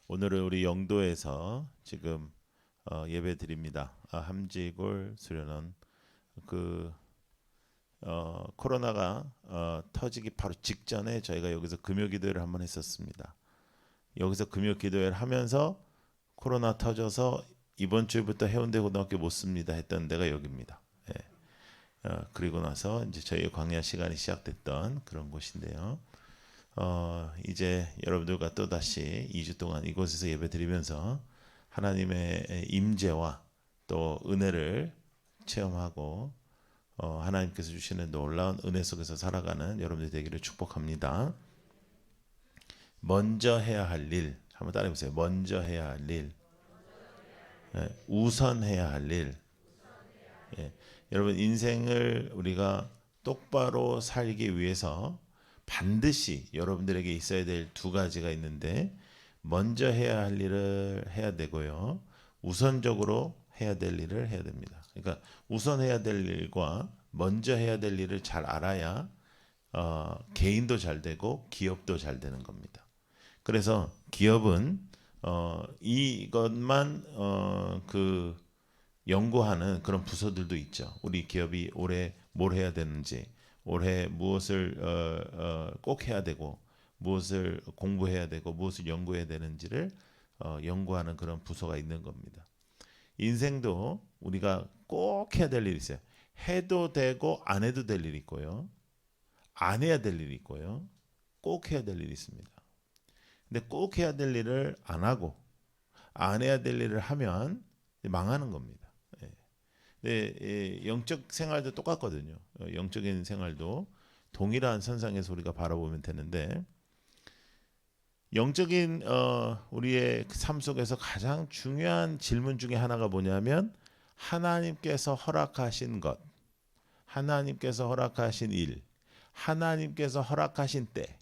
오늘은 우리 영도에서 지금 예배 드립니다. 함지골 수련원 그 코로나가 터지기 바로 직전에 저희가 여기서 금요 기도회를 한번 했었습니다. 여기서 금요 기도회를 하면서 코로나 터져서 이번 주부터 해운대 고등학교 못 씁니다 했던 데가 여기입니다. 그리고 나서 이제 저희의 광야 시간이 시작됐던 그런 곳인데요. 이제 여러분들과 또 다시 2주 동안 이곳에서 예배드리면서 하나님의 임재와 또 은혜를 체험하고 하나님께서 주시는 놀라운 은혜 속에서 살아가는 여러분들 되기를 축복합니다. 먼저 해야 할 일, 한번 따라해 보세요. 먼저 해야 할 일, 우선 해야 할 일. 여러분 인생을 우리가 똑바로 살기 위해서 반드시 여러분들에게 있어야 될 두 가지가 있는데, 먼저 해야 할 일을 해야 되고요, 우선적으로 해야 될 일을 해야 됩니다. 그러니까 우선 해야 될 일과 먼저 해야 될 일을 잘 알아야 개인도 잘 되고 기업도 잘 되는 겁니다. 그래서 기업은 이것만 연구하는 그런 부서들도 있죠. 우리 기업이 올해 뭘 해야 되는지, 올해 무엇을 꼭 해야 되고, 무엇을 공부해야 되고, 무엇을 연구해야 되는지를 연구하는 그런 부서가 있는 겁니다. 인생도 우리가 꼭 해야 될 일이 있어요. 해도 되고 안 해도 될 일이 있고요, 안 해야 될 일이 있고요, 꼭 해야 될 일이 있습니다. 근데 꼭 해야 될 일을 안 하고 안 해야 될 일을 하면 망하는 겁니다. 영적 생활도 똑같거든요. 영적인 생활도 동일한 선상에서 우리가 바라보면 되는데, 영적인 우리의 삶 속에서 가장 중요한 질문 중에 하나가 뭐냐면, 하나님께서 허락하신 것, 하나님께서 허락하신 일, 하나님께서 허락하신 때.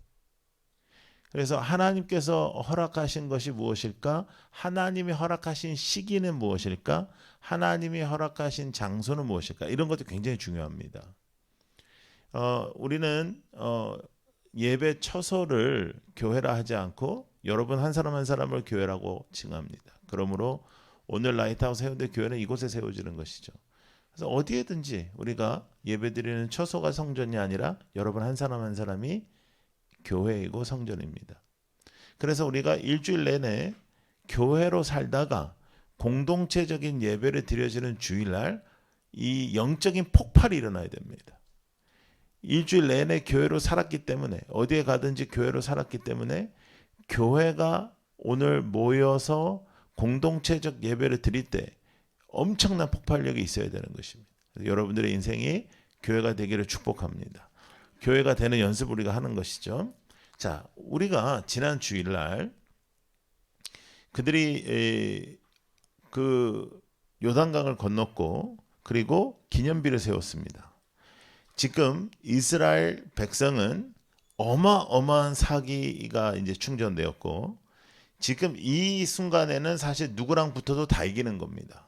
그래서 하나님께서 허락하신 것이 무엇일까? 하나님이 허락하신 시기는 무엇일까? 하나님이 허락하신 장소는 무엇일까? 이런 것도 굉장히 중요합니다. 우리는 예배 처소를 교회라 하지 않고 여러분 한 사람 한 사람을 교회라고 칭합니다. 그러므로 오늘 라이트하우스 해운대 교회는 이곳에 세워지는 것이죠. 그래서 어디에든지 우리가 예배드리는 처소가 성전이 아니라 여러분 한 사람 한 사람이 교회이고 성전입니다. 그래서 우리가 일주일 내내 교회로 살다가 공동체적인 예배를 드려지는 주일날 이 영적인 폭발이 일어나야 됩니다. 일주일 내내 교회로 살았기 때문에, 어디에 가든지 교회로 살았기 때문에 교회가 오늘 모여서 공동체적 예배를 드릴 때 엄청난 폭발력이 있어야 되는 것입니다. 여러분들의 인생이 교회가 되기를 축복합니다. 교회가 되는 연습을 우리가 하는 것이죠. 자, 우리가 지난 주일날 그들이 그 요단강을 건넜고 그리고 기념비를 세웠습니다. 지금 이스라엘 백성은 어마어마한 사기가 이제 충전되었고, 지금 이 순간에는 사실 누구랑 붙어도 다 이기는 겁니다.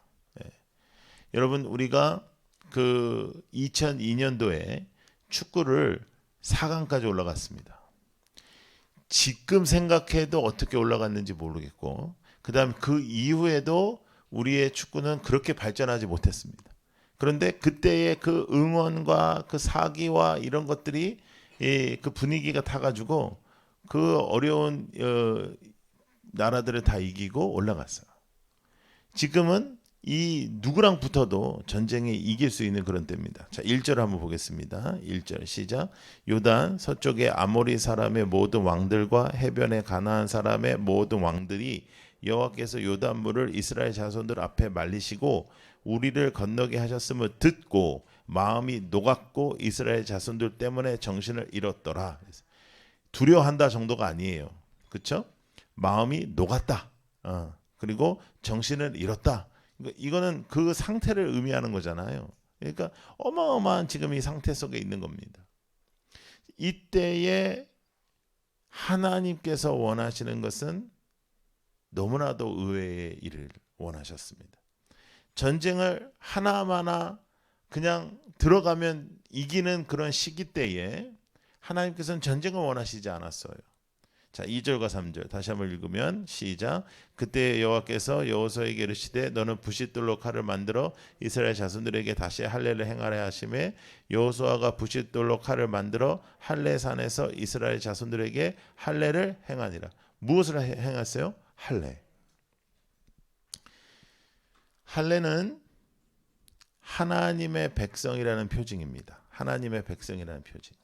여러분, 우리가 그 2002년도에 축구를 4강까지 올라갔습니다. 지금 생각해도 어떻게 올라갔는지 모르겠고, 그 다음 그 이후에도 우리의 축구는 그렇게 발전하지 못했습니다. 그런데 그때의 그 응원과 그 사기와 이런 것들이 그 분위기가 타가지고 그 어려운 나라들을 다 이기고 올라갔어요. 지금은 이 누구랑 붙어도 전쟁에 이길 수 있는 그런 때입니다. 자, 1절 한번 보겠습니다. 1절 시작. 요단 서쪽의 아모리 사람의 모든 왕들과 해변의 가나안 사람의 모든 왕들이 여호와께서 요단물을 이스라엘 자손들 앞에 말리시고 우리를 건너게 하셨음을 듣고 마음이 녹았고 이스라엘 자손들 때문에 정신을 잃었더라. 두려워한다 정도가 아니에요. 그렇죠? 마음이 녹았다. 그리고 정신을 잃었다. 이거는 그 상태를 의미하는 거잖아요. 그러니까 어마어마한 지금 이 상태 속에 있는 겁니다. 이때에 하나님께서 원하시는 것은 너무나도 의외의 일을 원하셨습니다. 전쟁을 하나하나 그냥 들어가면 이기는 그런 시기 때에 하나님께서는 전쟁을 원하시지 않았어요. 자, 2절과 3절 다시 한번 읽으면 시작. 그때 여호와께서 여호수아에게 이르시되 너는 부싯돌로 칼을 만들어 이스라엘 자손들에게 다시 할례를 행하라 하시매 여호수아가 부싯돌로 칼을 만들어 할례산에서 이스라엘 자손들에게 할례를 행하니라. 무엇을 행했어요? 할례. 할례는 하나님의 백성이라는 표징입니다. 하나님의 백성이라는 표징.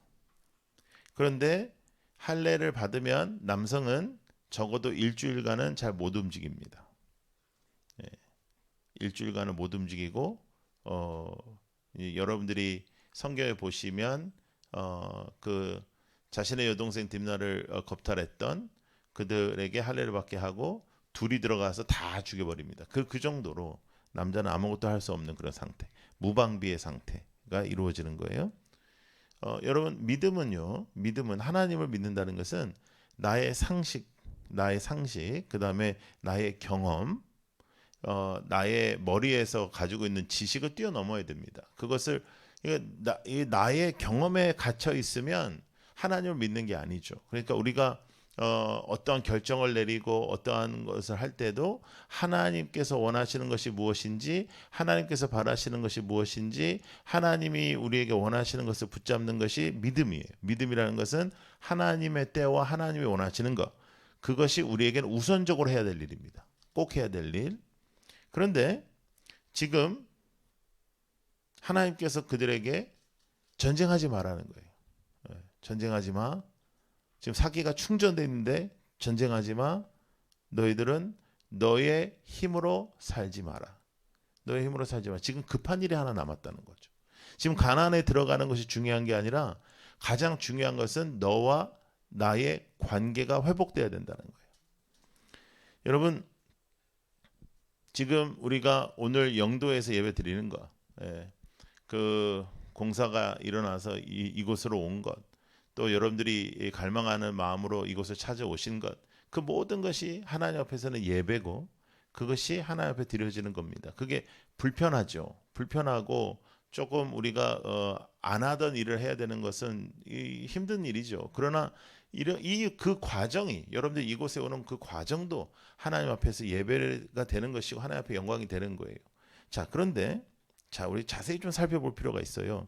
그런데 할례를 받으면 남성은 적어도 일주일간은 잘 못 움직입니다. 일주일간은 못 움직이고 여러분들이 성경에 보시면 그 자신의 여동생 딥나를 겁탈했던 그들에게 할례를 받게 하고 둘이 들어가서 다 죽여버립니다. 그 정도로 남자는 아무것도 할 수 없는 그런 상태, 무방비의 상태가 이루어지는 거예요. 여러분 믿음은 하나님을 믿는다는 것은 나의 상식, 그 다음에 나의 경험, 나의 머리에서 가지고 있는 지식을 뛰어넘어야 됩니다. 그것을 나의 경험에 갇혀 있으면 하나님을 믿는 게 아니죠. 그러니까 우리가 어떠한 결정을 내리고 어떠한 것을 할 때도 하나님께서 원하시는 것이 무엇인지, 하나님께서 바라시는 것이 무엇인지, 하나님이 우리에게 원하시는 것을 붙잡는 것이 믿음이에요. 믿음이라는 것은 하나님의 때와 하나님이 원하시는 것, 그것이 우리에게는 우선적으로 해야 될 일입니다. 꼭 해야 될 일. 그런데 지금 하나님께서 그들에게 전쟁하지 말라는 거예요. 전쟁하지 마. 지금 사기가 충전되어 있는데 전쟁하지 마. 너희들은 너의 힘으로 살지 마라. 너의 힘으로 살지 마. 지금 급한 일이 하나 남았다는 거죠. 지금 가나안에 들어가는 것이 중요한 게 아니라 가장 중요한 것은 너와 나의 관계가 회복돼야 된다는 거예요. 여러분, 지금 우리가 오늘 영도에서 예배 드리는 것, 그 공사가 일어나서 이곳으로 온 것, 또 여러분들이 갈망하는 마음으로 이곳을 찾아오신 것, 그 모든 것이 하나님 앞에서는 예배고 그것이 하나님 앞에 드려지는 겁니다. 그게 불편하죠. 불편하고 조금 우리가 안 하던 일을 해야 되는 것은 힘든 일이죠. 그러나 그 과정이, 여러분들 이곳에 오는 그 과정도 하나님 앞에서 예배가 되는 것이고 하나님 앞에 영광이 되는 거예요. 자, 그런데 우리 자세히 좀 살펴볼 필요가 있어요.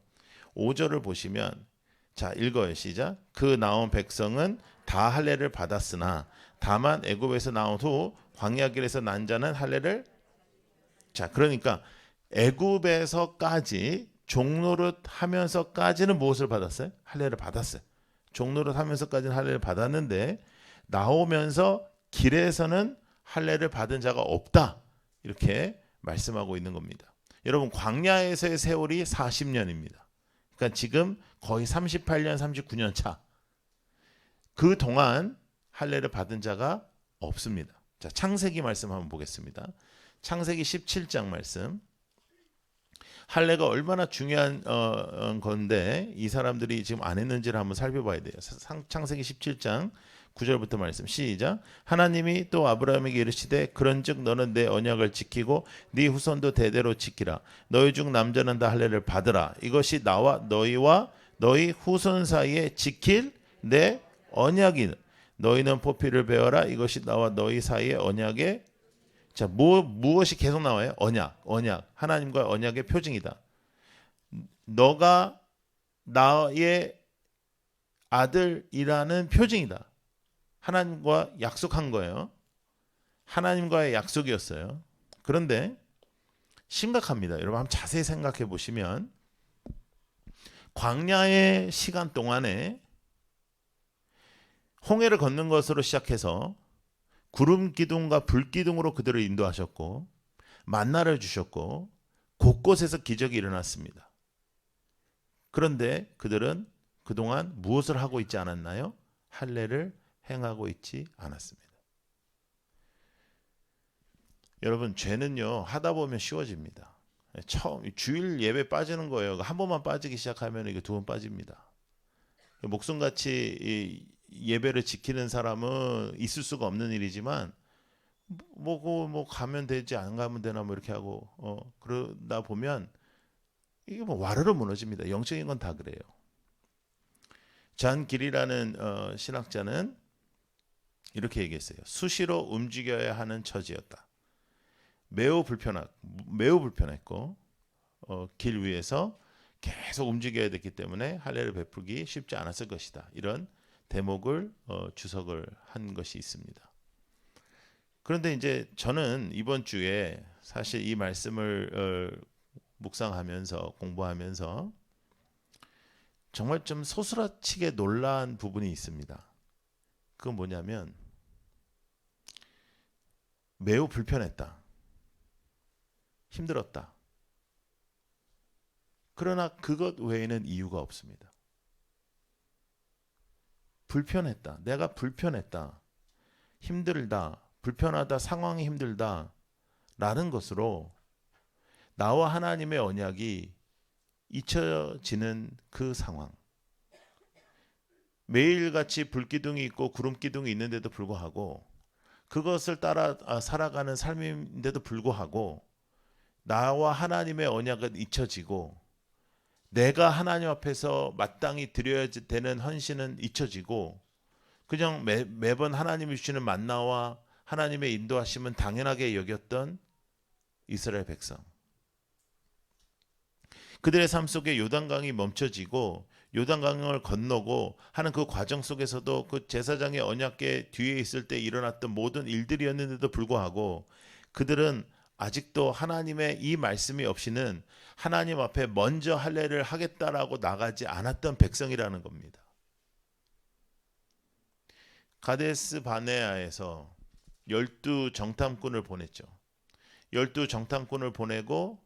5절을 보시면, 자, 읽어요. 시작. 그 나온 백성은 다 할례를 받았으나 다만 애굽에서 나온 후 광야 길에서 난 자는 할례를, 자, 그러니까 애굽에서까지 종노릇 하면서까지는 무엇을 받았어요? 할례를 받았어요. 종노릇 하면서까지는 할례를 받았는데 나오면서 길에서는 할례를 받은 자가 없다. 이렇게 말씀하고 있는 겁니다. 여러분, 광야에서의 세월이 40년입니다. 그러니까 지금 거의 38년, 39년 차. 그 동안 할례를 받은 자가 없습니다. 자, 창세기 말씀 한번 보겠습니다. 창세기 17장 말씀. 할례가 얼마나 중요한 건데 이 사람들이 지금 안 했는지를 한번 살펴봐야 돼요. 창세기 17장 9절부터 말씀 시작. 하나님이 또 아브라함에게 이르시되 그런즉 너는 내 언약을 지키고 네 후손도 대대로 지키라. 너희 중 남자는 다 할례를 받으라. 이것이 나와 너희와 너희 후손 사이에 지킬 내 언약이니 너희는 포피를 베어라. 이것이 나와 너희 사이의 언약의, 자, 무엇이 계속 나와요? 언약. 하나님과 언약의 표징이다. 너가 나의 아들이라는 표징이다. 하나님과 약속한 거예요. 하나님과의 약속이었어요. 그런데 심각합니다. 여러분 한번 자세히 생각해 보시면 광야의 시간 동안에 홍해를 걷는 것으로 시작해서 구름 기둥과 불 기둥으로 그들을 인도하셨고 만나를 주셨고 곳곳에서 기적이 일어났습니다. 그런데 그들은 그동안 무엇을 하고 있지 않았나요? 할례를 행하고 있지 않았습니다. 여러분, 죄는요 하다 보면 쉬워집니다. 처음 주일 예배 빠지는 거예요. 한 번만 빠지기 시작하면 이게 두 번 빠집니다. 목숨같이 예배를 지키는 사람은 있을 수가 없는 일이지만 뭐 가면 되지 안 가면 되나 뭐 이렇게 하고 그러다 보면 이게 뭐 와르르 무너집니다. 영적인 건 다 그래요. 잔 길이라는 신학자는 이렇게 얘기했어요. 수시로 움직여야 하는 처지였다. 매우 불편했고 길 위에서 계속 움직여야 됐기 때문에 할례를 베풀기 쉽지 않았을 것이다. 이런 대목을 주석을 한 것이 있습니다. 그런데 이제 저는 이번 주에 사실 이 말씀을 묵상하면서 공부하면서 정말 좀 소스라치게 놀란 부분이 있습니다. 그건 뭐냐면 매우 불편했다. 힘들었다. 그러나 그것 외에는 이유가 없습니다. 불편했다. 내가 불편했다. 힘들다. 불편하다. 상황이 힘들다. 라는 것으로 나와 하나님의 언약이 잊혀지는 그 상황. 매일같이 불기둥이 있고 구름기둥이 있는데도 불구하고 그것을 따라 살아가는 삶인데도 불구하고 나와 하나님의 언약은 잊혀지고 내가 하나님 앞에서 마땅히 드려야 되는 헌신은 잊혀지고 그냥 매번 하나님이 주시는 만나와 하나님의 인도하심은 당연하게 여겼던 이스라엘 백성. 그들의 삶 속에 요단강이 멈춰지고 요단강을 건너고 하는 그 과정 속에서도 그 제사장의 언약궤 뒤에 있을 때 일어났던 모든 일들이었는데도 불구하고 그들은 아직도 하나님의 이 말씀이 없이는 하나님 앞에 먼저 할례를 하겠다라고 나가지 않았던 백성이라는 겁니다. 가데스 바네아에서 12 정탐꾼을 보냈죠. 12 정탐꾼을 보내고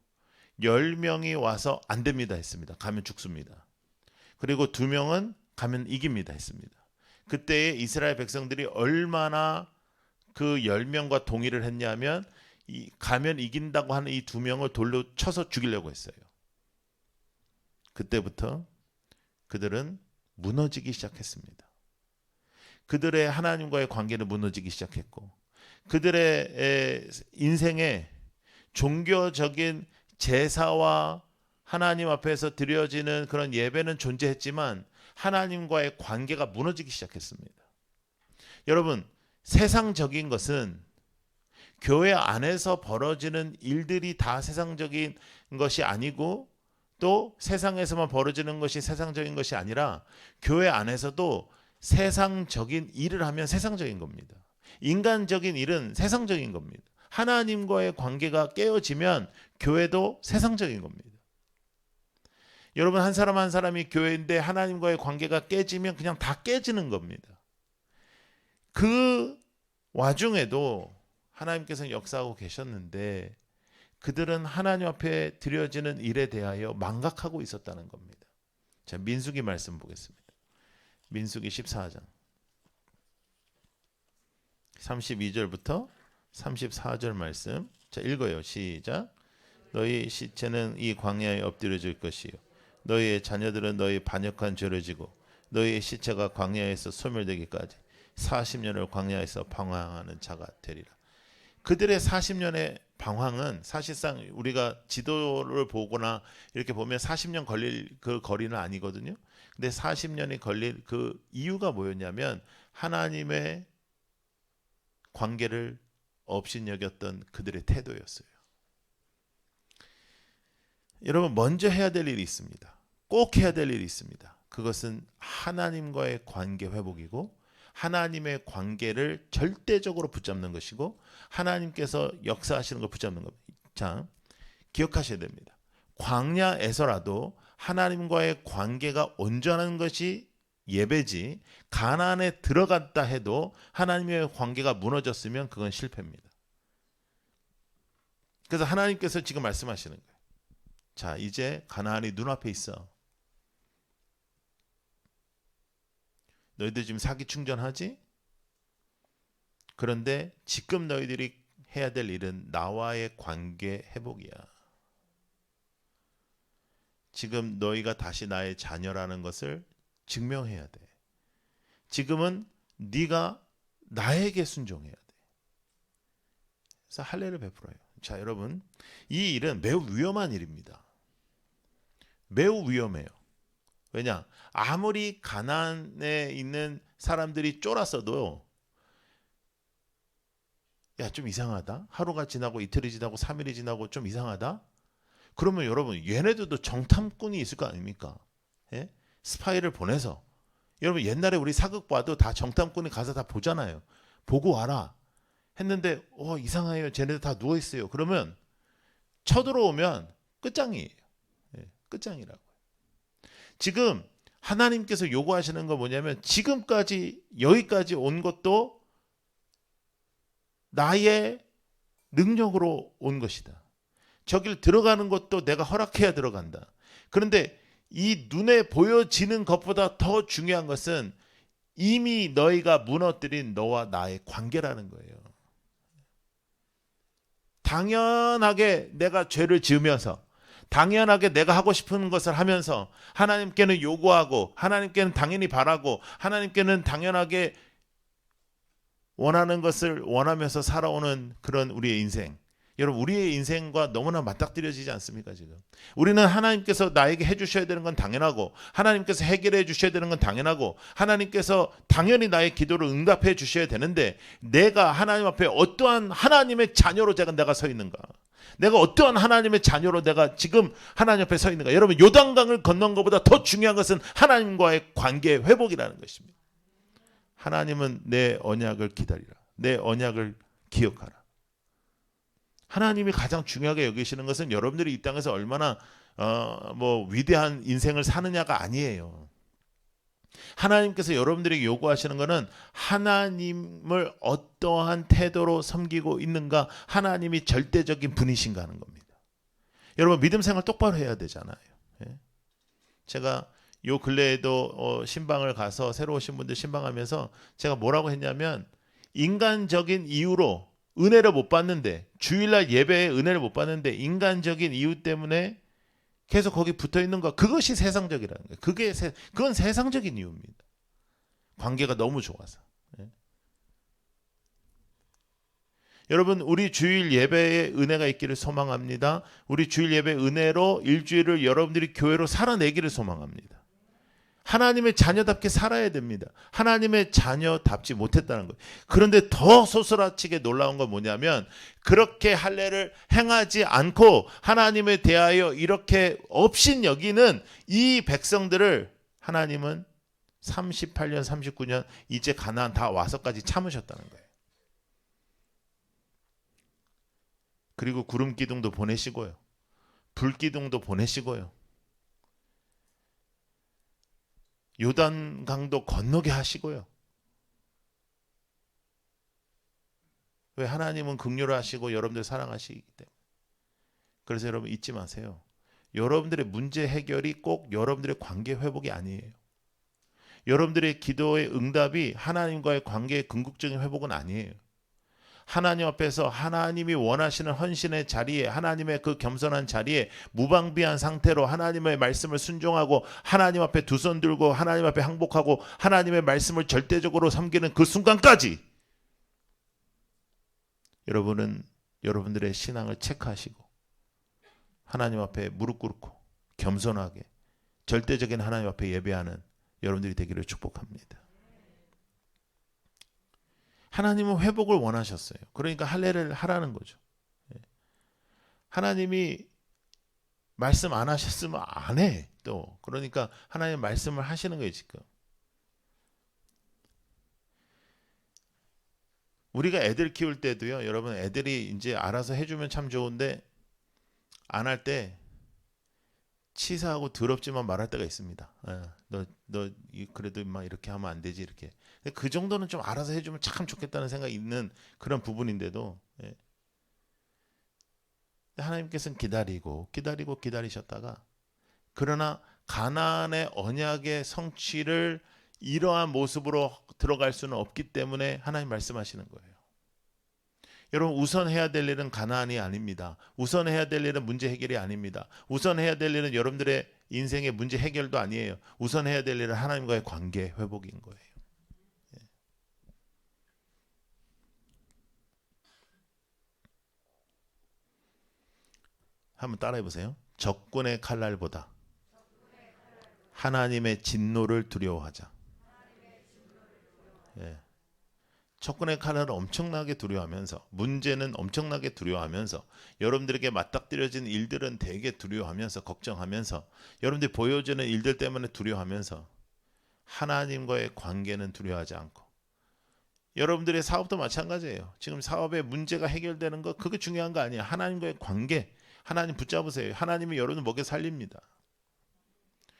10명이 와서 안 됩니다 했습니다. 가면 죽습니다. 그리고 2명은 가면 이깁니다 했습니다. 그때에 이스라엘 백성들이 얼마나 그 10명과 동의를 했냐면 가면 이긴다고 하는 이 2명을 돌로 쳐서 죽이려고 했어요. 그때부터 그들은 무너지기 시작했습니다. 그들의 하나님과의 관계는 무너지기 시작했고 그들의 인생에 종교적인 제사와 하나님 앞에서 드려지는 그런 예배는 존재했지만 하나님과의 관계가 무너지기 시작했습니다. 여러분, 세상적인 것은 교회 안에서 벌어지는 일들이 다 세상적인 것이 아니고 또 세상에서만 벌어지는 것이 세상적인 것이 아니라 교회 안에서도 세상적인 일을 하면 세상적인 겁니다. 인간적인 일은 세상적인 겁니다. 하나님과의 관계가 깨어지면 교회도 세상적인 겁니다. 여러분 한 사람 한 사람이 교회인데 하나님과의 관계가 깨지면 그냥 다 깨지는 겁니다. 그 와중에도 하나님께서는 역사하고 계셨는데 그들은 하나님 앞에 드려지는 일에 대하여 망각하고 있었다는 겁니다. 자, 민수기 말씀 보겠습니다. 민수기 14장 32절부터 34절 말씀. 자, 읽어요. 시작. 너희 시체는 이 광야에 엎드려질 것이요 너희의 자녀들은 너희 반역한 죄를 지고 너희의 시체가 광야에서 소멸되기까지 40년을 광야에서 방황하는 자가 되리라. 그들의 40년의 방황은 사실상 우리가 지도를 보거나 이렇게 보면 40년 걸릴 그 거리는 아니거든요. 근데 40년이 걸릴 그 이유가 뭐였냐면 하나님의 관계를 업신여겼던 그들의 태도였어요. 여러분 먼저 해야 될 일이 있습니다. 꼭 해야 될 일이 있습니다. 그것은 하나님과의 관계 회복이고 하나님의 관계를 절대적으로 붙잡는 것이고 하나님께서 역사하시는 걸 붙잡는 겁니다. 자, 기억하셔야 됩니다. 광야에서라도 하나님과의 관계가 온전한 것이 예배지 가나안에 들어갔다 해도 하나님의 관계가 무너졌으면 그건 실패입니다. 그래서 하나님께서 지금 말씀하시는 거예요. 자, 이제 가나안이 눈앞에 있어. 너희들 지금 사기 충전하지? 그런데 지금 너희들이 해야 될 일은 나와의 관계 회복이야. 지금 너희가 다시 나의 자녀라는 것을 증명해야 돼. 지금은 네가 나에게 순종해야 돼. 그래서 할례를 베풀어요. 자, 여러분, 이 일은 매우 위험한 일입니다. 매우 위험해요. 왜냐? 아무리 가나안에 있는 사람들이 쫄았어도 야, 좀 이상하다. 하루가 지나고 이틀이 지나고 3일이 지나고 좀 이상하다. 그러면 여러분 얘네들도 정탐꾼이 있을 거 아닙니까? 예? 스파이를 보내서 여러분 옛날에 우리 사극 봐도 다 정탐꾼이 가서 다 보잖아요. 보고 와라 했는데 이상해요. 쟤네들 다 누워 있어요. 그러면 쳐들어오면 끝장이에요. 예, 끝장이라고. 지금 하나님께서 요구하시는 거 뭐냐면 지금까지 여기까지 온 것도 나의 능력으로 온 것이다. 저길 들어가는 것도 내가 허락해야 들어간다. 그런데 이 눈에 보여지는 것보다 더 중요한 것은 이미 너희가 무너뜨린 너와 나의 관계라는 거예요. 당연하게 내가 죄를 지으면서 당연하게 내가 하고 싶은 것을 하면서 하나님께는 요구하고 하나님께는 당연히 바라고 하나님께는 당연하게 원하는 것을 원하면서 살아오는 그런 우리의 인생. 여러분 우리의 인생과 너무나 맞닥뜨려지지 않습니까 지금? 우리는 하나님께서 나에게 해주셔야 되는 건 당연하고 하나님께서 해결해 주셔야 되는 건 당연하고 하나님께서 당연히 나의 기도를 응답해 주셔야 되는데 내가 하나님 앞에 어떠한 하나님의 자녀로 내가 서 있는가? 내가 어떠한 하나님의 자녀로 내가 지금 하나님 앞에 서 있는가? 여러분 요단강을 건넌 것보다 더 중요한 것은 하나님과의 관계 회복이라는 것입니다. 하나님은 내 언약을 기다리라. 내 언약을 기억하라. 하나님이 가장 중요하게 여기시는 것은 여러분들이 이 땅에서 얼마나 위대한 인생을 사느냐가 아니에요. 하나님께서 여러분들에게 요구하시는 것은 하나님을 어떠한 태도로 섬기고 있는가, 하나님이 절대적인 분이신가 하는 겁니다. 여러분 믿음 생활 똑바로 해야 되잖아요. 예? 제가 요 근래에도 신방을 가서 새로 오신 분들 신방하면서 제가 뭐라고 했냐면 인간적인 이유로 은혜를 못 받는데 주일날 예배에 은혜를 못 받는데 인간적인 이유 때문에 계속 거기 붙어 있는 거 그것이 세상적이라는 거예요. 그건 세상적인 이유입니다. 관계가 너무 좋아서. 예. 여러분 우리 주일 예배에 은혜가 있기를 소망합니다. 우리 주일 예배 은혜로 일주일을 여러분들이 교회로 살아내기를 소망합니다. 하나님의 자녀답게 살아야 됩니다. 하나님의 자녀답지 못했다는 거예요. 그런데 더 소스라치게 놀라운 건 뭐냐면 그렇게 할례를 행하지 않고 하나님에 대하여 이렇게 업신 여기는 이 백성들을 하나님은 38년 39년 이제 가나안 다 와서까지 참으셨다는 거예요. 그리고 구름 기둥도 보내시고요. 불 기둥도 보내시고요. 요단강도 건너게 하시고요. 왜? 하나님은 긍휼하시고 여러분들 사랑하시기 때문에. 그래서 여러분 잊지 마세요. 여러분들의 문제 해결이 꼭 여러분들의 관계 회복이 아니에요. 여러분들의 기도의 응답이 하나님과의 관계의 궁극적인 회복은 아니에요. 하나님 앞에서 하나님이 원하시는 헌신의 자리에 하나님의 그 겸손한 자리에 무방비한 상태로 하나님의 말씀을 순종하고 하나님 앞에 두 손 들고 하나님 앞에 항복하고 하나님의 말씀을 절대적으로 섬기는 그 순간까지 여러분은 여러분들의 신앙을 체크하시고 하나님 앞에 무릎 꿇고 겸손하게 절대적인 하나님 앞에 예배하는 여러분들이 되기를 축복합니다. 하나님은 회복을 원하셨어요. 그러니까 할례를 하라는 거죠. 하나님이 말씀 안 하셨으면 안 해. 또 그러니까 하나님 말씀을 하시는 거예요 지금. 우리가 애들 키울 때도요. 여러분 애들이 이제 알아서 해주면 참 좋은데 안 할 때 치사하고 더럽지만 말할 때가 있습니다. 너 그래도 막 이렇게 하면 안 되지 이렇게. 그 정도는 좀 알아서 해주면 참 좋겠다는 생각이 있는 그런 부분인데도 하나님께서는 기다리셨다가 그러나 가나안의 언약의 성취를 이러한 모습으로 들어갈 수는 없기 때문에 하나님 말씀하시는 거예요. 여러분 우선해야 될 일은 가나안이 아닙니다. 우선해야 될 일은 문제 해결이 아닙니다. 우선해야 될 일은 여러분들의 인생의 문제 해결도 아니에요. 우선해야 될 일은 하나님과의 관계 회복인 거예요. 한번 따라해 보세요. 적군의 칼날보다 하나님의 진노를 두려워하자. 예. 적군의 칼날을 엄청나게 두려워하면서, 문제는 엄청나게 두려워하면서, 여러분들에게 맞닥뜨려진 일들은 되게 두려워하면서, 걱정하면서, 여러분들이 보여주는 일들 때문에 두려워하면서, 하나님과의 관계는 두려워하지 않고, 여러분들의 사업도 마찬가지예요. 지금 사업에 문제가 해결되는 거, 그게 중요한 거 아니에요. 하나님과의 관계, 하나님 붙잡으세요. 하나님이 여러분을 먹여 살립니다.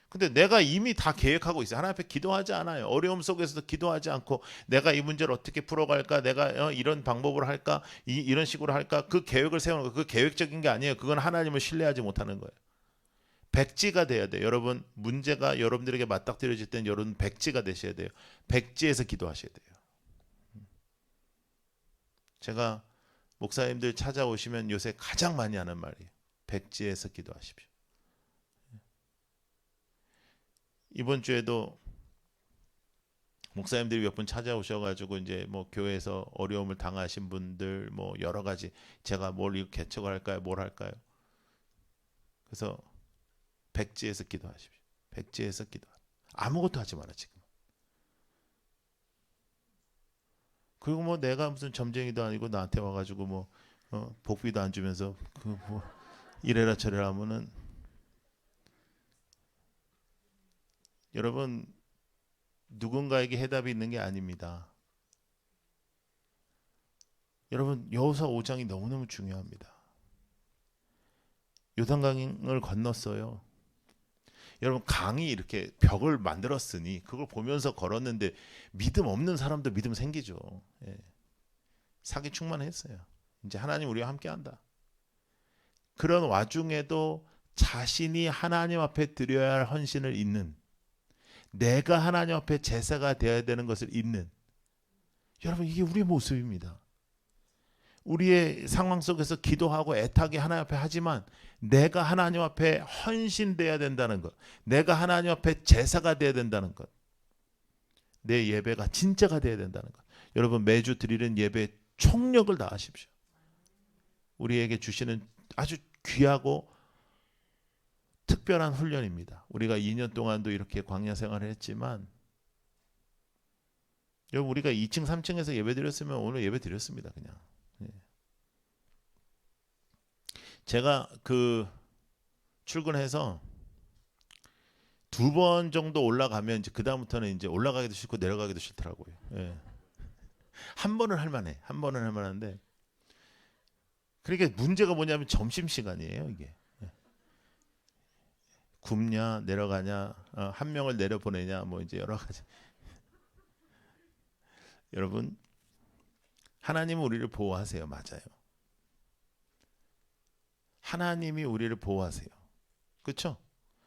근데 내가 이미 다 계획하고 있어요. 하나님 앞에 기도하지 않아요. 어려움 속에서도 기도하지 않고, 내가 이 문제를 어떻게 풀어갈까, 내가 이런 방법으로 할까, 이런 식으로 할까, 그 계획을 세우는 거, 그 계획적인 게 아니에요. 그건 하나님을 신뢰하지 못하는 거예요. 백지가 돼야 돼요. 여러분, 문제가 여러분들에게 맞닥뜨려질 때는 여러분 백지가 되셔야 돼요. 백지에서 기도하셔야 돼요. 제가 목사님들 찾아오시면 요새 가장 많이 하는 말이에요. 백지에서 기도하십시오. 이번 주에도 목사님들이 몇 분 찾아오셔가지고 이제 뭐 교회에서 어려움을 당하신 분들 뭐 여러 가지, 제가 뭘 개척을 할까요, 뭘 할까요? 그래서 백지에서 기도하십시오. 백지에서 기도. 아무것도 하지 마라 지금. 그리고 뭐 내가 무슨 점쟁이도 아니고 나한테 와가지고 뭐 복비도 안 주면서 그 뭐 이래라 저래라 하면은, 여러분, 누군가에게 해답이 있는 게 아닙니다. 여러분, 여호수아 5장이 너무너무 중요합니다. 요단강을 건넜어요. 여러분, 강이 이렇게 벽을 만들었으니 그걸 보면서 걸었는데 믿음 없는 사람도 믿음 생기죠. 예. 사기 충만했어요. 이제 하나님 우리와 함께한다. 그런 와중에도 자신이 하나님 앞에 드려야 할 헌신을 잇는, 내가 하나님 앞에 제사가 되어야 되는 것을 잇는, 여러분, 이게 우리의 모습입니다. 우리의 상황 속에서 기도하고 애타게 하나님 앞에 하지만 내가 하나님 앞에 헌신돼야 된다는 것, 내가 하나님 앞에 제사가 돼야 된다는 것, 내 예배가 진짜가 돼야 된다는 것. 여러분, 매주 드리는 예배에 총력을 다하십시오. 우리에게 주시는 아주 귀하고 특별한 훈련입니다. 우리가 2년 동안도 이렇게 광야 생활을 했지만, 여러분, 우리가 2층 3층에서 예배 드렸으면 오늘 예배 드렸습니다. 그냥. 제가 그 출근해서 2번 정도 올라가면 이제 그 다음부터는 이제 올라가기도 싫고 내려가기도 싫더라고요. 예. 한 번은 할만해. 한 번은 할만한데, 그러니까 문제가 뭐냐면 점심 시간이에요. 이게 굽냐 내려가냐, 한 명을 내려보내냐, 뭐 이제 여러 가지. 여러분, 하나님은 우리를 보호하세요. 맞아요. 하나님이 우리를 보호하세요. 그렇죠?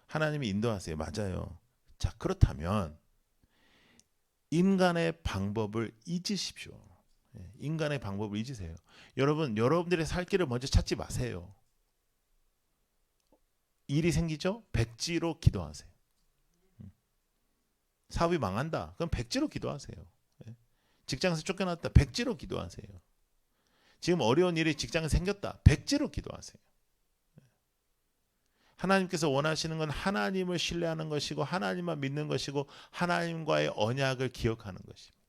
하나님이 인도하세요. 맞아요. 자, 그렇다면 인간의 방법을 잊으십시오. 인간의 방법을 잊으세요. 여러분, 여러분들의 살 길을 먼저 찾지 마세요. 일이 생기죠? 백지로 기도하세요. 사업이 망한다. 그럼 백지로 기도하세요. 직장에서 쫓겨났다. 백지로 기도하세요. 지금 어려운 일이 직장에 생겼다. 백지로 기도하세요. 하나님께서 원하시는 건 하나님을 신뢰하는 것이고, 하나님만 믿는 것이고, 하나님과의 언약을 기억하는 것입니다.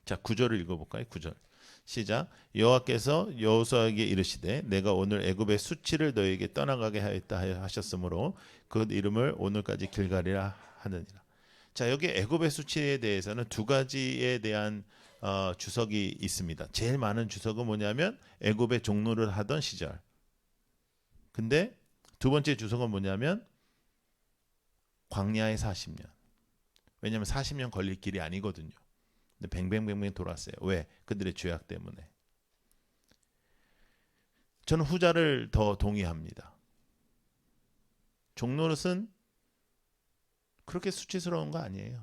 자, 9절을 읽어볼까요? 9절 시작. 여호와께서 여호수아에게 이르시되 내가 오늘 애굽의 수치를 너에게 떠나가게 하였다 하셨으므로 그 이름을 오늘까지 길갈이라 하느니라. 자, 여기 애굽의 수치에 대해서는 두 가지에 대한 주석이 있습니다. 제일 많은 주석은 뭐냐면 애굽의 종로를 하던 시절. 근데 두 번째 주석은 뭐냐면 광야의 40년. 왜냐하면 40년 걸릴 길이 아니거든요. 근데 뱅뱅뱅뱅 돌았어요. 왜? 그들의 죄악 때문에. 저는 후자를 더 동의합니다. 종노릇은 그렇게 수치스러운 거 아니에요.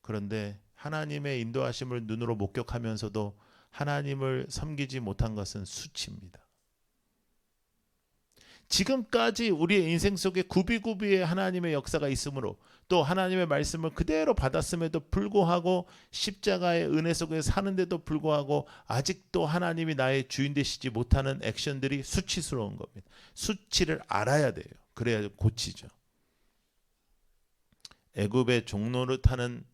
그런데 하나님의 인도하심을 눈으로 목격하면서도 하나님을 섬기지 못한 것은 수치입니다. 지금까지 우리의 인생 속에 구비구비의 하나님의 역사가 있으므로, 또 하나님의 말씀을 그대로 받았음에도 불구하고 십자가의 은혜 속에 사는데도 불구하고 아직도 하나님이 나의 주인 되시지 못하는 액션들이 수치스러운 겁니다. 수치를 알아야 돼요. 그래야 고치죠. 애굽의 종노릇하는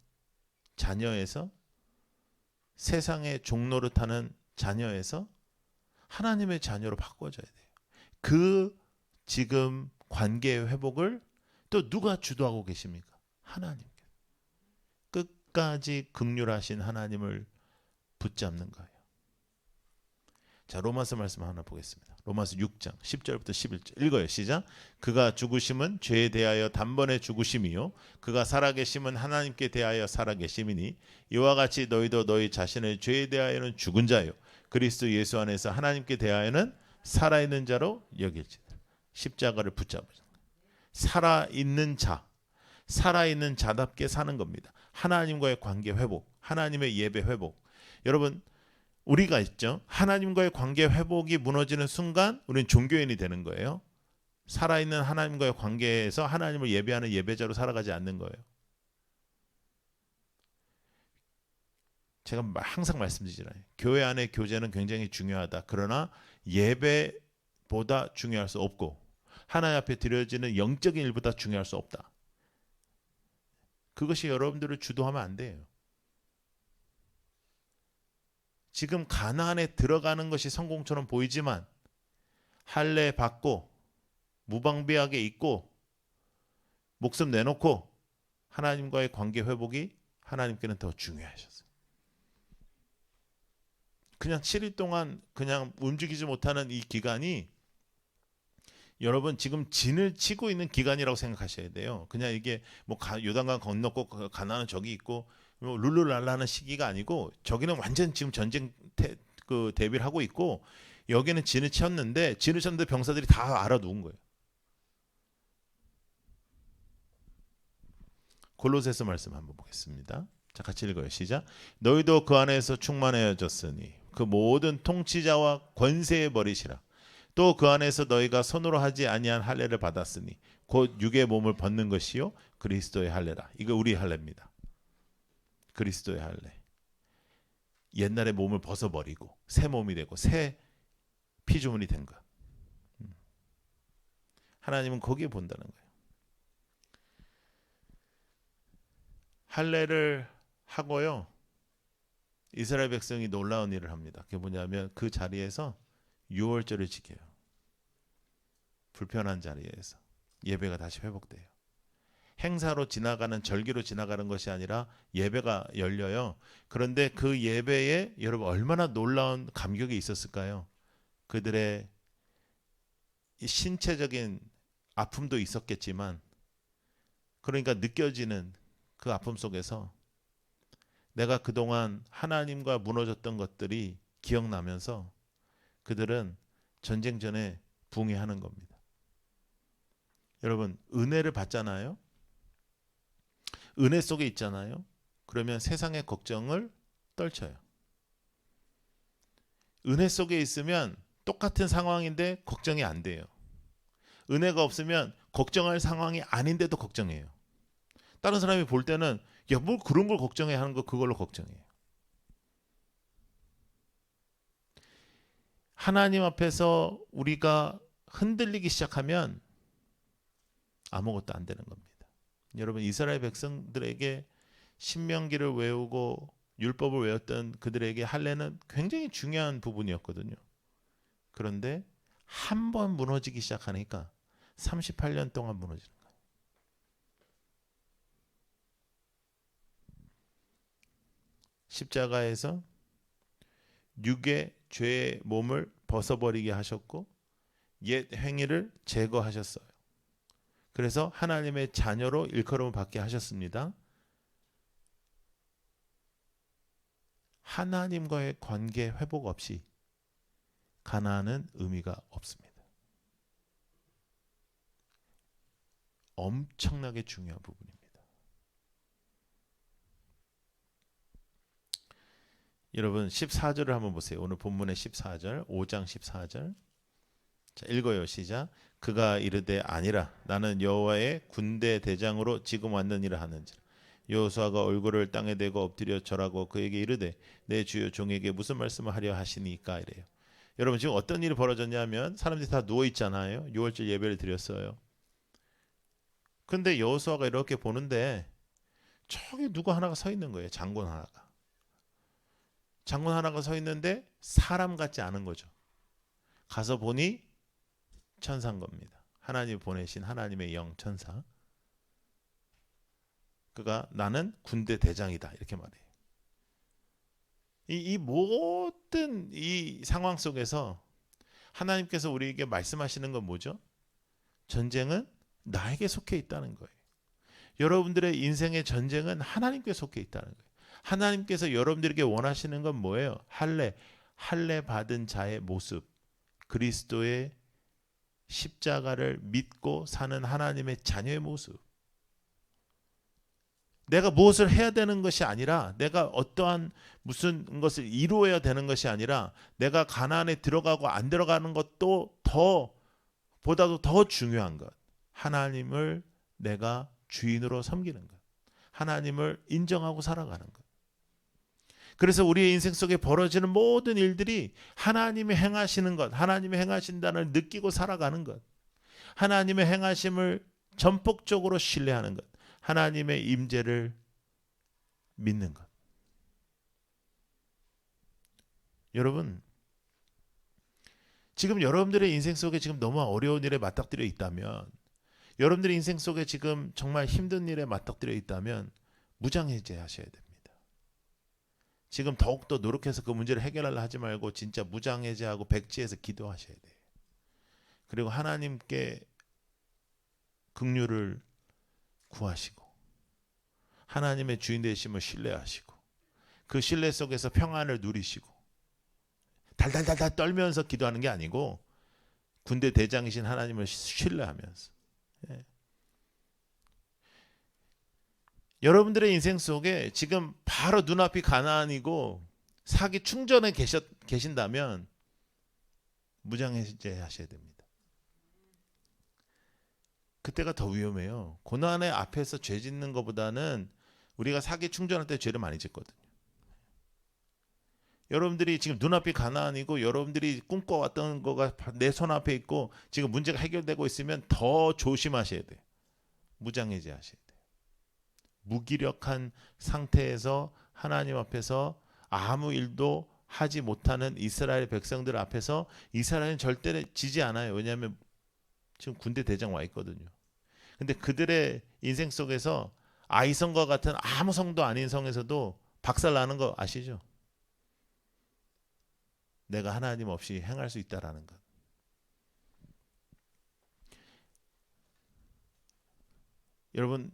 자녀에서, 세상의 종노릇하는 자녀에서 하나님의 자녀로 바꿔줘야 돼요. 그 지금 관계의 회복을 또 누가 주도하고 계십니까? 하나님. 끝까지 긍휼하신 하나님을 붙잡는 거예요. 자, 로마서 말씀 하나 보겠습니다. 로마서 6장 10절부터 11절 읽어요. 시작. 그가 죽으심은 죄에 대하여 단번에 죽으심이요 그가 살아계심은 하나님께 대하여 살아계심이니 이와 같이 너희도 너희 자신을 죄에 대하여는 죽은 자요 그리스도 예수 안에서 하나님께 대하여는 살아있는 자로 여길지다. 십자가를 붙잡으자. 살아있는 자, 살아있는 자답게 사는 겁니다. 하나님과의 관계 회복, 하나님의 예배 회복. 여러분, 우리가 있죠. 하나님과의 관계 회복이 무너지는 순간 우리는 종교인이 되는 거예요. 살아있는 하나님과의 관계에서 하나님을 예배하는 예배자로 살아가지 않는 거예요. 제가 항상 말씀드리잖아요. 교회 안의 교제는 굉장히 중요하다. 그러나 예배보다 중요할 수 없고 하나님 앞에 드려지는 영적인 일보다 중요할 수 없다. 그것이 여러분들을 주도하면 안 돼요. 지금 가나안에 들어가는 것이 성공처럼 보이지만 할례 받고 무방비하게 있고 목숨 내놓고 하나님과의 관계 회복이 하나님께는 더 중요하셨어요. 그냥 7일 동안 그냥 움직이지 못하는 이 기간이 여러분 지금 진을 치고 있는 기간이라고 생각하셔야 돼요. 그냥 이게 뭐 요단강 건넜고 가나안은 저기 있고 뭐 룰루랄라하는 시기가 아니고 저기는 완전 지금 전쟁 대비를 하고 있고 여기는 진을 쳤는데 병사들이 다 알아놓은 거예요. 골로새서 말씀 한번 보겠습니다. 자, 같이 읽어요. 시작. 너희도 그 안에서 충만해졌으니 그 모든 통치자와 권세에 버리시라. 또 그 안에서 너희가 손으로 하지 아니한 할례를 받았으니 곧 육의 몸을 벗는 것이요 그리스도의 할례라. 이거 우리 할례입니다. 그리스도의 할례. 옛날의 몸을 벗어버리고 새 몸이 되고 새 피조물이 된 것. 하나님은 거기에 본다는 거예요. 할례를 하고요. 이스라엘 백성이 놀라운 일을 합니다. 그게 뭐냐면 그 자리에서 유월절을 지켜요. 불편한 자리에서 예배가 다시 회복돼요. 행사로 지나가는 절기로 지나가는 것이 아니라 예배가 열려요. 그런데 그 예배에 여러분 얼마나 놀라운 감격이 있었을까요? 그들의 신체적인 아픔도 있었겠지만 그러니까 느껴지는 그 아픔 속에서 내가 그동안 하나님과 무너졌던 것들이 기억나면서 그들은 전쟁 전에 붕괴하는 겁니다. 여러분 은혜를 받잖아요. 은혜 속에 있잖아요. 그러면 세상의 걱정을 떨쳐요. 은혜 속에 있으면 똑같은 상황인데 걱정이 안 돼요. 은혜가 없으면 걱정할 상황이 아닌데도 걱정해요. 다른 사람이 볼 때는 야, 뭘 그런 걸 걱정해 하는 거 그걸로 걱정해요. 하나님 앞에서 우리가 흔들리기 시작하면 아무것도 안 되는 겁니다. 여러분 이스라엘 백성들에게 신명기를 외우고 율법을 외웠던 그들에게 할례는 굉장히 중요한 부분이었거든요. 그런데 한 번 무너지기 시작하니까 38년 동안 무너지는 거예요. 십자가에서 육의 죄의 몸을 벗어버리게 하셨고 옛 행위를 제거하셨어요. 그래서 하나님의 자녀로 일컬음을 받게 하셨습니다. 하나님과의 관계 회복 없이 가나안은 의미가 없습니다. 엄청나게 중요한 부분입니다. 여러분 14절을 한번 보세요. 오늘 본문의 14절, 5장 14절. 자, 읽어요. 시작. 그가 이르되 아니라 나는 여호와의 군대 대장으로 지금 왔느니라 하는지라. 여호수아가 얼굴을 땅에 대고 엎드려 절하고 그에게 이르되 내 주여 종에게 무슨 말씀을 하려 하시니까 이래요. 여러분 지금 어떤 일이 벌어졌냐면 사람들이 다 누워 있잖아요. 6월절 예배를 드렸어요. 근데 여호수아가 이렇게 보는데 저기 누구 하나가 서 있는 거예요. 장군 하나가. 장군 하나가 서 있는데 사람 같지 않은 거죠. 가서 보니 천사인 겁니다. 하나님이 보내신 하나님의 영 천사. 그가 나는 군대 대장이다 이렇게 말해요. 이 모든 이 상황 속에서 하나님께서 우리에게 말씀하시는 건 뭐죠? 전쟁은 나에게 속해 있다는 거예요. 여러분들의 인생의 전쟁은 하나님께 속해 있다는 거예요. 하나님께서 여러분들에게 원하시는 건 뭐예요? 할례 받은 자의 모습, 그리스도의 십자가를 믿고 사는 하나님의 자녀의 모습. 내가 무엇을 해야 되는 것이 아니라, 내가 어떠한 무슨 것을 이루어야 되는 것이 아니라, 내가 가나안에 들어가고 안 들어가는 것도 보다도 더 중요한 것. 하나님을 내가 주인으로 섬기는 것. 하나님을 인정하고 살아가는 것. 그래서 우리의 인생 속에 벌어지는 모든 일들이 하나님이 행하시는 것, 하나님이 행하신다는 느끼고 살아가는 것, 하나님의 행하심을 전폭적으로 신뢰하는 것, 하나님의 임재를 믿는 것. 여러분, 지금 여러분들의 인생 속에 지금 너무 어려운 일에 맞닥뜨려 있다면, 여러분들의 인생 속에 지금 정말 힘든 일에 맞닥뜨려 있다면 무장해제하셔야 됩니다. 지금 더욱더 노력해서 그 문제를 해결하려 하지 말고 진짜 무장해제하고 백지에서 기도하셔야 돼요. 그리고 하나님께 긍휼을 구하시고 하나님의 주인 되심을 신뢰하시고 그 신뢰 속에서 평안을 누리시고 달달달달 떨면서 기도하는 게 아니고 군대 대장이신 하나님을 신뢰하면서. 예. 여러분들의 인생 속에 지금 바로 눈앞이 가나안이고 사기 충전에 계신다면 무장해제 하셔야 됩니다. 그때가 더 위험해요. 고난의 앞에서 죄 짓는 것보다는 우리가 사기 충전할 때 죄를 많이 짓거든요. 여러분들이 지금 눈앞이 가나안이고 여러분들이 꿈꿔왔던 거가 내 손앞에 있고 지금 문제가 해결되고 있으면 더 조심하셔야 돼요. 무장해제 하셔야 돼요. 무기력한 상태에서 하나님 앞에서 아무 일도 하지 못하는 이스라엘 백성들 앞에서 이스라엘은 절대 지지 않아요. 왜냐하면 지금 군대 대장 와 있거든요. 근데 그들의 인생 속에서 아이성과 같은 아무 성도 아닌 성에서도 박살나는 거 아시죠? 내가 하나님 없이 행할 수 있다라는 것. 여러분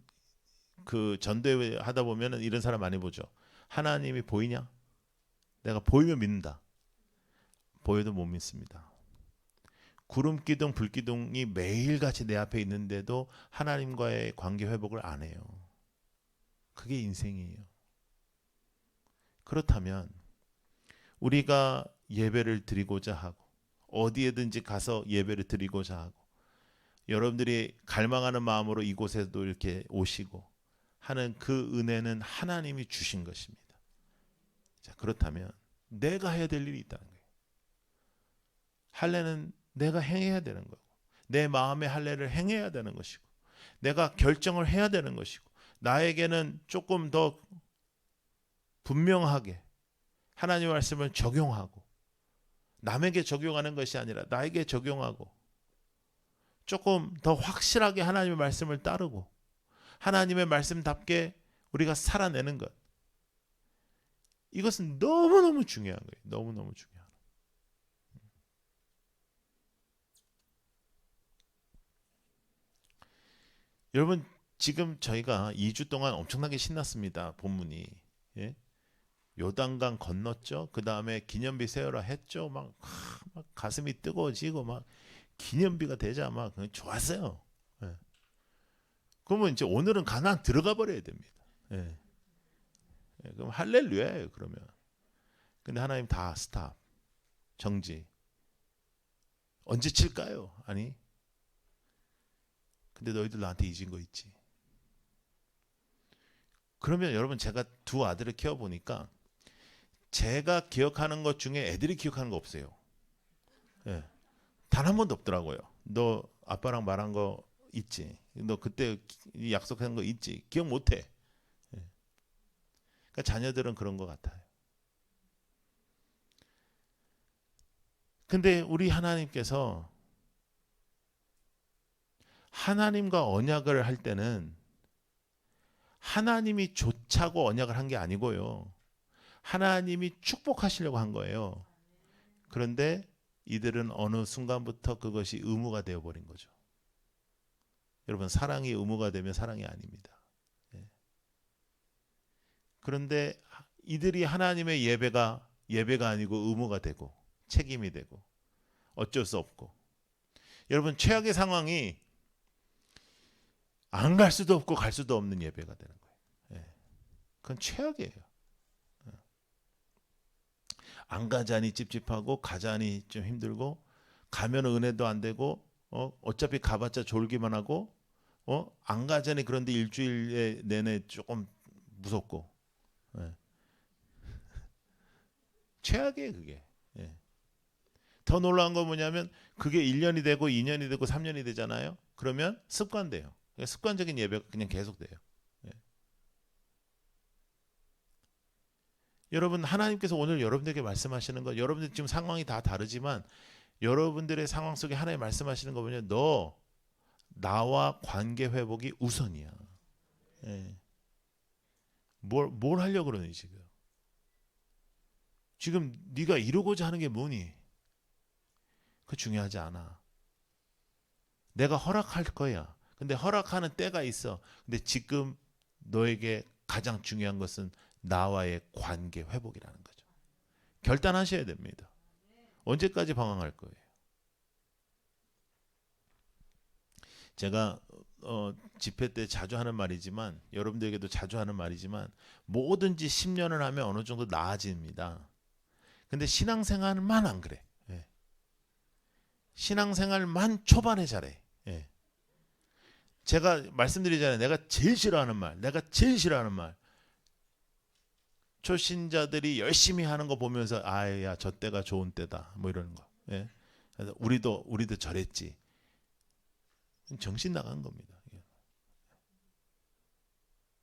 그 전도회 하다 보면은 이런 사람 많이 보죠. 하나님이 보이냐? 내가 보이면 믿는다. 보여도 못 믿습니다. 구름 기둥, 불 기둥이 매일같이 내 앞에 있는데도 하나님과의 관계 회복을 안 해요. 그게 인생이에요. 그렇다면 우리가 예배를 드리고자 하고 어디에든지 가서 예배를 드리고자 하고 여러분들이 갈망하는 마음으로 이곳에도 이렇게 오시고 하는 그 은혜는 하나님이 주신 것입니다. 자, 그렇다면 내가 해야 될 일이 있다는 거예요. 할례는 내가 행해야 되는 거고 내 마음의 할례를 행해야 되는 것이고 내가 결정을 해야 되는 것이고 나에게는 조금 더 분명하게 하나님의 말씀을 적용하고 남에게 적용하는 것이 아니라 나에게 적용하고 조금 더 확실하게 하나님의 말씀을 따르고 하나님의 말씀답게 우리가 살아내는 것. 이것은 너무너무 중요한 거예요. 너무너무 중요한. 여러분 지금 저희가 2주 동안 엄청나게 신났습니다. 본문이. 예? 요단강 건넜죠. 그 다음에 기념비 세우라 했죠. 막 가슴이 뜨거워지고 막 기념비가 되자 막 좋았어요. 예. 그러면 이제 오늘은 가나안 들어가 버려야 됩니다. 예. 예. 그럼 할렐루야예요. 그러면. 근데 하나님 다 스탑, 정지. 언제 칠까요? 아니. 근데 너희들 나한테 잊은 거 있지. 그러면 여러분 제가 두 아들을 키워보니까 제가 기억하는 것 중에 애들이 기억하는 거 없어요. 예. 단 한 번도 없더라고요. 너 아빠랑 말한 거 있지. 너 그때 약속한 거 있지. 기억 못해. 그러니까 자녀들은 그런 것 같아요. 근데 우리 하나님께서 하나님과 언약을 할 때는 하나님이 좋자고 언약을 한 게 아니고요. 하나님이 축복하시려고 한 거예요. 그런데 이들은 어느 순간부터 그것이 의무가 되어버린 거죠. 여러분, 사랑이 의무가 되면 사랑이 아닙니다. 그런데 이들이 하나님의 예배가 아니고 의무가 되고 책임이 되고 어쩔 수 없고, 여러분, 최악의 상황이 안 갈 수도 없고 갈 수도 없는 예배가 되는 거예요. 그건 최악이에요. 안 가자니 찝찝하고 가자니 좀 힘들고, 가면 은혜도 안 되고, 어차피 가봤자 졸기만 하고, 안 가자니 그런데 일주일 내내 조금 무섭고, 최악이에요 그게. 더 놀라운 건 뭐냐면 그게 1년이 되고 2년이 되고 3년이 되잖아요. 그러면 습관돼요. 습관적인 예배가 그냥 계속돼요. 여러분, 하나님께서 오늘 여러분들에게 말씀하시는 것, 여러분들 지금 상황이 다 다르지만 여러분들의 상황 속에 하나님 말씀하시는 거 보면 너 나와 관계 회복이 우선이야. 뭘 하려고 그러니 지금? 지금 네가 이루고자 하는 게 뭐니? 그거 중요하지 않아. 내가 허락할 거야. 근데 허락하는 때가 있어. 근데 지금 너에게 가장 중요한 것은 나와의 관계 회복이라는 거죠. 결단하셔야 됩니다. 언제까지 방황할 거예요? 제가 집회 때 자주 하는 말이지만, 여러분들에게도 자주 하는 말이지만, 뭐든지 10년을 하면 어느 정도 나아집니다. 근데 신앙생활만 안 그래. 신앙생활만 초반에 잘해. 제가 말씀드리잖아요. 내가 제일 싫어하는 말. 초신자들이 열심히 하는 거 보면서 아야 저 때가 좋은 때다 뭐 이러는 거. 그래서 우리도 저랬지. 정신 나간 겁니다.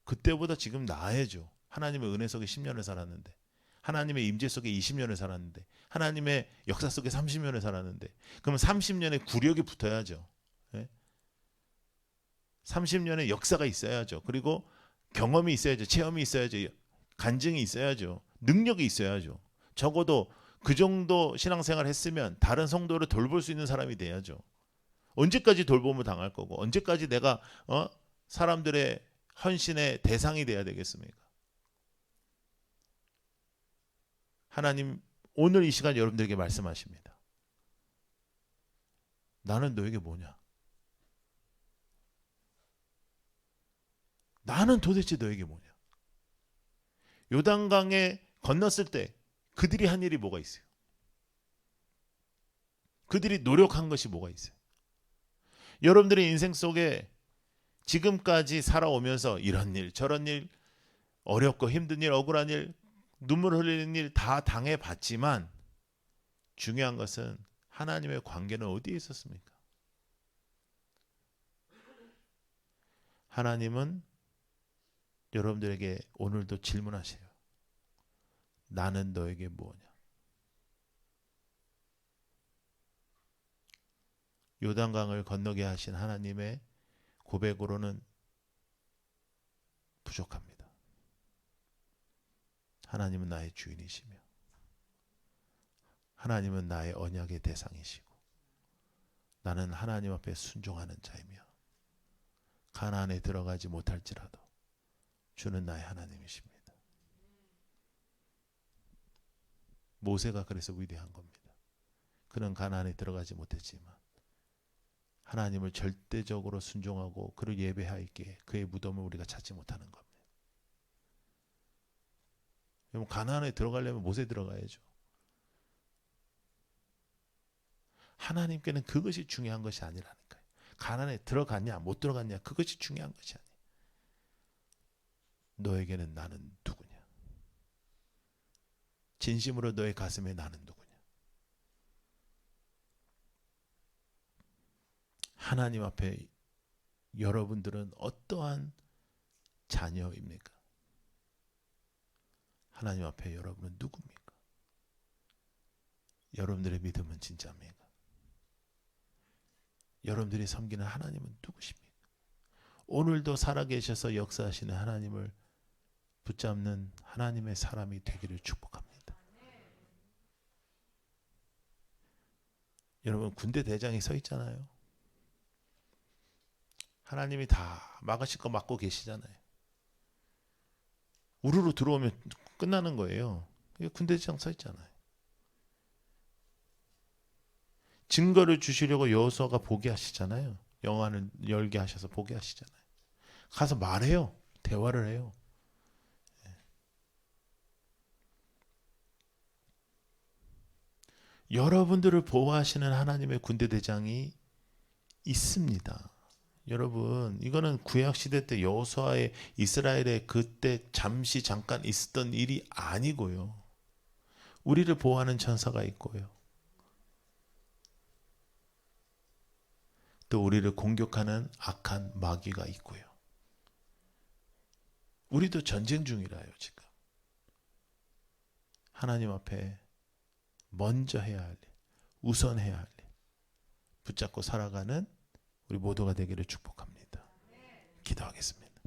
그때보다 지금 나아야죠. 하나님의 은혜 속에 10년을 살았는데, 하나님의 임재 속에 20년을 살았는데, 하나님의 역사 속에 30년을 살았는데, 그러면 30년의 구력이 붙어야죠. 30년의 역사가 있어야죠. 그리고 경험이 있어야죠. 체험이 있어야죠. 간증이 있어야죠. 능력이 있어야죠. 적어도 그 정도 신앙생활 했으면 다른 성도를 돌볼 수 있는 사람이 돼야죠. 언제까지 돌봄을 당할 거고, 언제까지 내가 사람들의 헌신의 대상이 돼야 되겠습니까? 하나님 오늘 이 시간 여러분들에게 말씀하십니다. 나는 너에게 뭐냐? 나는 도대체 너에게 뭐냐? 요단강에 건넜을 때 그들이 한 일이 뭐가 있어요? 그들이 노력한 것이 뭐가 있어요? 여러분들의 인생 속에 지금까지 살아오면서 이런 일, 저런 일, 어렵고 힘든 일, 억울한 일, 눈물 흘리는 일 다 당해봤지만 중요한 것은 하나님의 관계는 어디에 있었습니까? 하나님은 여러분들에게 오늘도 질문하세요. 나는 너에게 무엇냐? 요단강을 건너게 하신 하나님의 고백으로는 부족합니다. 하나님은 나의 주인이시며 하나님은 나의 언약의 대상이시고 나는 하나님 앞에 순종하는 자이며 가나안에 들어가지 못할지라도 주는 나의 하나님이십니다. 모세가 그래서 위대한 겁니다. 그는 가나안에 들어가지 못했지만 하나님을 절대적으로 순종하고 그를 예배하였기에 그의 무덤을 우리가 찾지 못하는 겁니다. 여러분, 가나안에 들어가려면 모세 들어가야죠. 하나님께는 그것이 중요한 것이 아니라니까요. 가나안에 들어갔냐 못 들어갔냐 그것이 중요한 것이 아니에요. 너에게는 나는 누구냐? 진심으로 너의 가슴에 나는 누구냐? 하나님 앞에 여러분들은 어떠한 자녀입니까? 하나님 앞에 여러분은 누굽니까? 여러분들의 믿음은 진짜입니까? 여러분들이 섬기는 하나님은 누구십니까? 오늘도 살아계셔서 역사하시는 하나님을 붙잡는 하나님의 사람이 되기를 축복합니다. 여러분, 군대 대장이 서 있잖아요. 하나님이 다 막으실 거 막고 계시잖아요. 우르르 들어오면 끝나는 거예요. 군대 대장 서 있잖아요. 증거를 주시려고 여호수아가 보게 하시잖아요. 영안을 열게 하셔서 보게 하시잖아요. 가서 말해요. 대화를 해요. 여러분들을 보호하시는 하나님의 군대 대장이 있습니다. 여러분, 이거는 구약 시대 때 여호수아의 이스라엘의 그때 잠시 잠깐 있었던 일이 아니고요. 우리를 보호하는 천사가 있고요. 또 우리를 공격하는 악한 마귀가 있고요. 우리도 전쟁 중이라요, 지금. 하나님 앞에 먼저 해야 할 일, 우선 해야 할 일, 붙잡고 살아가는 우리 모두가 되기를 축복합니다. 기도하겠습니다.